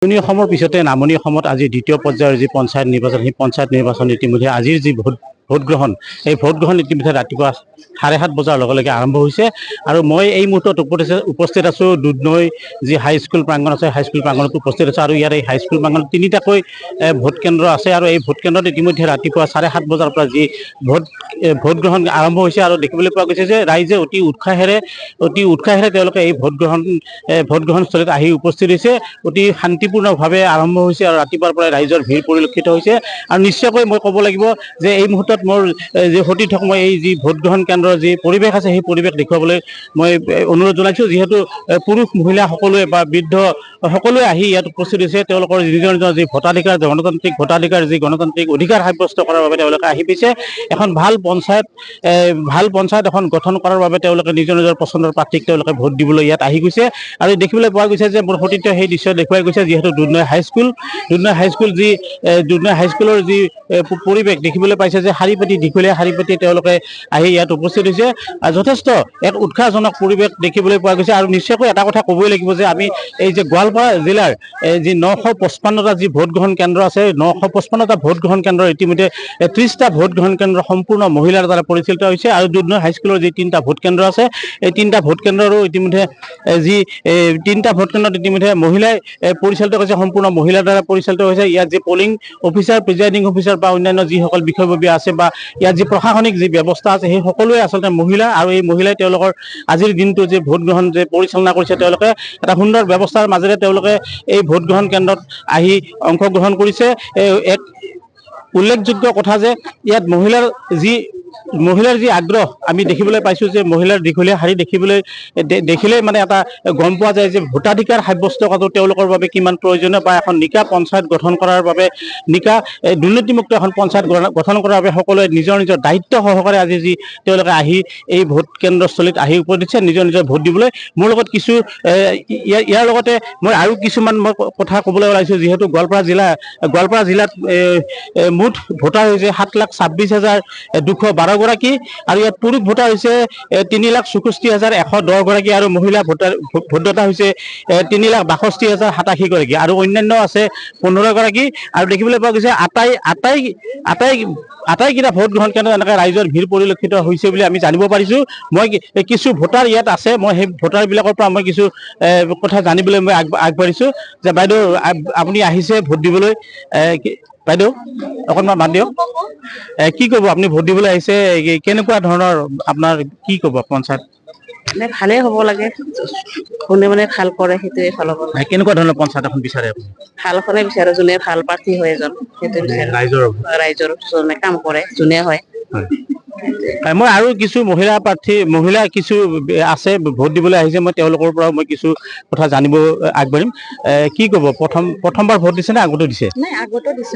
উজনি অসমৰ পিছতে নামনি অসমত আজি দ্বিতীয় পৰ্যায়ৰ যি পঞ্চায়ত নিৰ্বাচন, সেই পঞ্চায়ত নিৰ্বাচন ইতিমধ্যে আজিৰ যি ভোটগ্ৰহণ, এই ভোটগ্ৰহণ ইতিমধ্যে ৰাতিপুৱা 7:30 বজাৰ লগে লগে আৰম্ভ হৈছে। আৰু মই এই মুহূৰ্তত উপস্থিত আছোঁ দুধনৈ যি হাইস্কুল প্ৰাংগণ আছে, হাইস্কুল প্ৰাংগণত উপস্থিত আছোঁ। আৰু ইয়াৰ এই হাইস্কুল প্ৰাংগণত 3টাকৈ ভোট কেন্দ্ৰ আছে। আৰু এই ভোট কেন্দ্ৰত ইতিমধ্যে ৰাতিপুৱা 7:30 বজাৰ পৰা যি ভোটগ্ৰহণ আৰম্ভ হৈছে। আৰু দেখিবলৈ পোৱা গৈছে যে ৰাইজে অতি উৎসাহেৰে তেওঁলোকে এই ভোটগ্ৰহণস্থলীত আহি উপস্থিত হৈছে। অতি শান্তিপূৰ্ণভাৱে আৰম্ভ হৈছে আৰু ৰাতিপুৱাৰ পৰাই ৰাইজৰ ভিৰ পৰিলক্ষিত হৈছে। আৰু নিশ্চয়কৈ মই ক'ব লাগিব যে এই মুহূৰ্তত মোৰ যি সতীৰ্থক মই এই যি ভোটগ্ৰহণ কেন্দ্ৰৰ যি পৰিৱেশ আছে, সেই পৰিৱেশ দেখুৱাবলৈ মই অনুৰোধ জনাইছোঁ। যিহেতু পুৰুষ মহিলা সকলোৱে বা বৃদ্ধ সকলোৱে আহি ইয়াত উপস্থিত হৈছে। তেওঁলোকৰ নিজৰ নিজৰ যি ভোটাধিকাৰ, গণতান্ত্ৰিক ভোটাধিকাৰ, যি গণতান্ত্ৰিক অধিকাৰ সাব্যস্ত কৰাৰ বাবে তেওঁলোকে আহি পাইছে। এখন ভাল পঞ্চায়ত এখন গঠন কৰাৰ বাবে তেওঁলোকে নিজৰ নিজৰ পচন্দৰ প্ৰাৰ্থীক তেওঁলোকে ভোট দিবলৈ ইয়াত আহি গৈছে। আৰু দেখিবলৈ পোৱা গৈছে যে মোৰ সতীৰ্থ সেই দৃশ্য দেখুৱাই গৈছে। যিহেতু দুধনৈ হাইস্কুলৰ যি পৰিৱেশ দেখিবলৈ পাইছে যে দীঘলীয়া শাৰী পাতি তেওঁলোকে আহি ইয়াত উপস্থিত হৈছে। যথেষ্ট এক উৎসাহজনক পৰিৱেশ দেখিবলৈ পোৱা গৈছে। আৰু নিশ্চয়কৈ এটা কথা ক'বই লাগিব যে আমি এই যে গোৱালপাৰা জিলাৰ যি 955টা যি ভোটগ্ৰহণ কেন্দ্ৰ আছে, 955টা ভোটগ্ৰহণ কেন্দ্ৰৰ ইতিমধ্যে 30টা ভোটগ্ৰহণ কেন্দ্ৰ সম্পূৰ্ণ মহিলাৰ দ্বাৰা পৰিচালিত হৈছে। আৰু দুধনৈ হাইস্কুলৰ যি 3টা ভোট কেন্দ্ৰ আছে, এই 3টা ভোট কেন্দ্ৰৰো ইতিমধ্যে যি 3টা ভোট কেন্দ্ৰত ইতিমধ্যে মহিলাই পৰিচালিত হৈছে, সম্পূৰ্ণ মহিলাৰ দ্বাৰা পৰিচালিত হৈছে। ইয়াত যি পলিং অফিচাৰ, প্ৰিজাইডিং অফিচাৰ বা অন্যান্য যিসকল বিষয়ববীয়া আছে বা ইয়াত যি প্ৰশাসনিক যি ব্যৱস্থা আছে, সেই সকলোৱে আচলতে মহিলা। আৰু এই মহিলাই তেওঁলোকৰ আজিৰ দিনটো যে ভোটগ্ৰহণ যে পৰিচালনা কৰিছে, তেওঁলোকে এটা সুন্দৰ ব্যৱস্থাৰ মাজেৰে তেওঁলোকে এই ভোটগ্ৰহণ কেন্দ্ৰত আহি অংশগ্ৰহণ কৰিছে। এক উল্লেখযোগ্য কথা যে ইয়াত মহিলাৰ যি আগ্ৰহ আমি দেখিবলৈ পাইছোঁ, যে মহিলাৰ দীঘলীয়া শাৰী দেখিলেই মানে এটা গম পোৱা যায় যে ভোটাধিকাৰ সাব্যস্ত কৰাটো তেওঁলোকৰ বাবে কিমান প্ৰয়োজনীয়, বা এখন নিকা পঞ্চায়ত গঠন কৰাৰ বাবে, দুৰ্নীতিমুক্ত এখন পঞ্চায়ত গঠন কৰাৰ বাবে সকলোৱে নিজৰ নিজৰ দায়িত্ব সহকাৰে আজি যি তেওঁলোকে আহি এই ভোট কেন্দ্ৰস্থলীত আহি উপস্থিত হৈছে নিজৰ নিজৰ ভোট দিবলৈ। মোৰ লগত কিছু ইয়াৰ লগতে মই আৰু কিছুমান কথা ক'বলৈ ওলাইছোঁ। যিহেতু গোৱালপাৰা জিলাত মুঠ ভোটাৰ হৈছে 7,26,212 গৰাকী। আৰু ইয়াত পুৰুষ ভোটাৰ হৈছে 3,64,110 গৰাকী। আৰু মহিলা ভোটদাতা হৈছে 3,62,087 গৰাকী। আৰু অন্যান্য আছে 15 গৰাকী। আৰু দেখিবলৈ পোৱা গৈছে আটাইকেইটা ভোটগ্ৰহণ কেন্দ্ৰত এনেকৈ ৰাইজৰ ভিৰ পৰিলক্ষিত হৈছে বুলি আমি জানিব পাৰিছোঁ। মই কিছু ভোটাৰ ইয়াত আছে, মই সেই ভোটাৰবিলাকৰ পৰা মই কিছু কথা জানিবলৈ মই আগবাঢ়িছোঁ। যে বাইদেউ, আপুনি আহিছে ভোট দিবলৈ, বাইদেউ অকণমান মাত দিয়ক। কি ক'ব, আপুনি ভোট দিবলৈ আহিছে, কেনেকুৱা ধৰণৰ আপোনাৰ কি ক'ব পঞ্চায়ত? ভালে হ'ব লাগে, কোনে মানে ভাল কৰে সেইটোৱে ভাল হ'ব। কেনেকুৱা ধৰণৰ পঞ্চায়ত এখন বিচাৰে আপুনি? ভালখনে বিচাৰো, যোনে ভাল প্ৰাৰ্থী হয় এজন, সেইটো বিচাৰো। ৰাইজৰ যোনে কাম কৰে, যোনে হয়। মই আৰু কিছু মহিলা কিছু আছে ভোট দিবলৈ আহিছে, মই তেওঁলোকৰ পৰা মই কিছু কথা জানিব আগবাঢ়িম। কি ক'ব, প্ৰথমবাৰ ভোট দিছে নে আগতেও দিছে?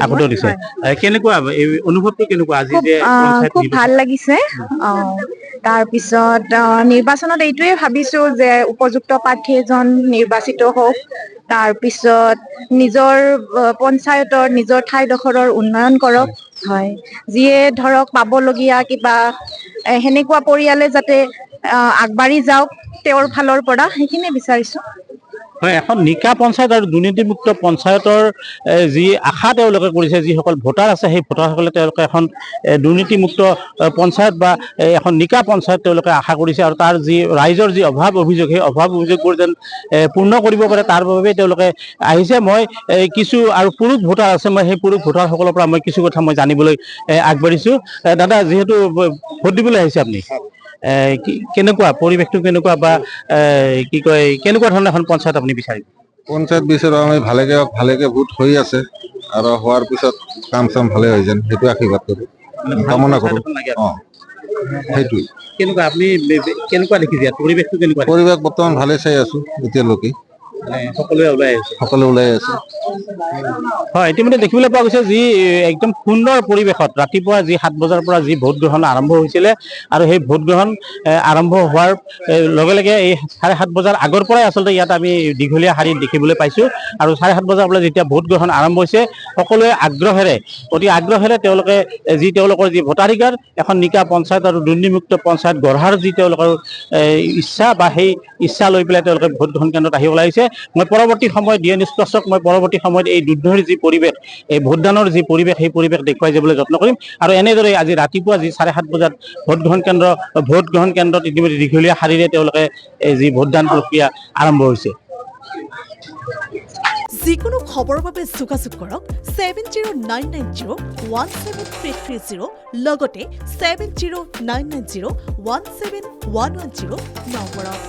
আগতেও দিছে। কেনেকুৱা এই অনুভৱটো কেনেকুৱা আজি যে খুব ভাল লাগিছে। তাৰপিছত নিৰ্বাচনত এইটোৱে ভাবিছো যে উপযুক্ত প্ৰাৰ্থী এজন নিৰ্বাচিত হওক, তাৰপিছত নিজৰ পঞ্চায়তৰ নিজৰ ঠাইডোখৰৰ উন্নয়ন কৰক। হয়, যিয়ে ধৰক পাবলগীয়া কিবা সেনেকুৱা পৰিয়ালে যাতে আগবাঢ়ি যাওক তেওঁৰ ফালৰ পৰা, সেইখিনিয়ে বিচাৰিছো। হয়, এখন নিকা পঞ্চায়ত আৰু দুৰ্নীতিমুক্ত পঞ্চায়তৰ যি আশা তেওঁলোকে কৰিছে, যিসকল ভোটাৰ আছে সেই ভোটাৰসকলে তেওঁলোকে এখন দুৰ্নীতিমুক্ত পঞ্চায়ত বা এখন নিকা পঞ্চায়ত তেওঁলোকে আশা কৰিছে। আৰু তাৰ যি ৰাইজৰ যি অভাৱ অভিযোগ, সেই অভাৱ অভিযোগবোৰ যেন পূৰ্ণ কৰিব পাৰে তাৰ বাবে তেওঁলোকে আহিছে। মই কিছু আৰু পুৰুষ ভোটাৰ আছে, মই সেই পুৰুষ ভোটাৰসকলৰ পৰা মই কিছু কথা মই জানিবলৈ আগবাঢ়িছোঁ। দাদা, যিহেতু ভোট দিবলৈ আহিছে আপুনি, কেনেকুৱা পৰিৱেশটো কেনেকুৱা, বা কি কয় কেনেকুৱা ধৰণৰ এখন পঞ্চায়ত আপুনি বিচাৰিব? পঞ্চায়ত বিচাৰো আমি ভালেকে ভোট হৈ আছে, আৰু হোৱাৰ পিছত কাম চাম ভালে হৈ যেন সেইটো আশীৰ্বাদ কৰো, কামনা কৰো। সেইটোৱে। কেনেকুৱা আপুনি কেনেকুৱা দেখিছে ইয়াত পৰিৱেশটো কেনেকুৱা? পৰিৱেশ বৰ্তমান ভালে চাই আছো এতিয়ালৈকে, সকলোৱে ওলাই আছে। হয়, ইতিমধ্যে দেখিবলৈ পোৱা গৈছে যি একদম সুন্দৰ পৰিৱেশত ৰাতিপুৱা যি 7 বজাৰ পৰা যি ভোট গ্ৰহণ আৰম্ভ হৈছিলে, আৰু সেই ভোট গ্ৰহণ আৰম্ভ হোৱাৰ লগে লগে এই 7:30 বজাৰ আগৰ পৰাই আচলতে ইয়াত আমি দীঘলীয়া শাৰী দেখিবলৈ পাইছোঁ। আৰু 7:30 বজাৰ পৰা যেতিয়া ভোট গ্ৰহণ আৰম্ভ হৈছে, সকলোৱে অতি আগ্ৰহেৰে তেওঁলোকে তেওঁলোকৰ যি ভোটাধিকাৰ, এখন নিকা পঞ্চায়ত আৰু দুৰ্নীতিমুক্ত পঞ্চায়ত গঢ়াৰ যি তেওঁলোকৰ ইচ্ছা, বা সেই ইচ্ছা লৈ পেলাই তেওঁলোকে ভোট গ্ৰহণ কেন্দ্ৰত আহি ওলাইছে। মই পৰৱৰ্তী সময়ত ডিএ নিষ্পক্ষক মই পৰৱৰ্তী সময়ত এই দুধনৈৰ যি পৰিৱেশ এই ভোটদানৰ যি পৰিৱেশ সেই পৰিৱেশ দেখুৱাই যাবলৈ যত্ন কৰিম আৰু এনেদৰে আজি ৰাতিপুৱা যি 7:30 বজাত ভোটগ্ৰহণ কেন্দ্ৰত ইতিমধ্যে দীঘলীয়া শাৰীৰে তেওঁলোকে এই যি ভোটদান প্ৰক্ৰিয়া আৰম্ভ হৈছে। যিকোনো খবৰৰ বাবে যোগাযোগ কৰক 7099017330 লগতে 7099017110 নম্বৰত।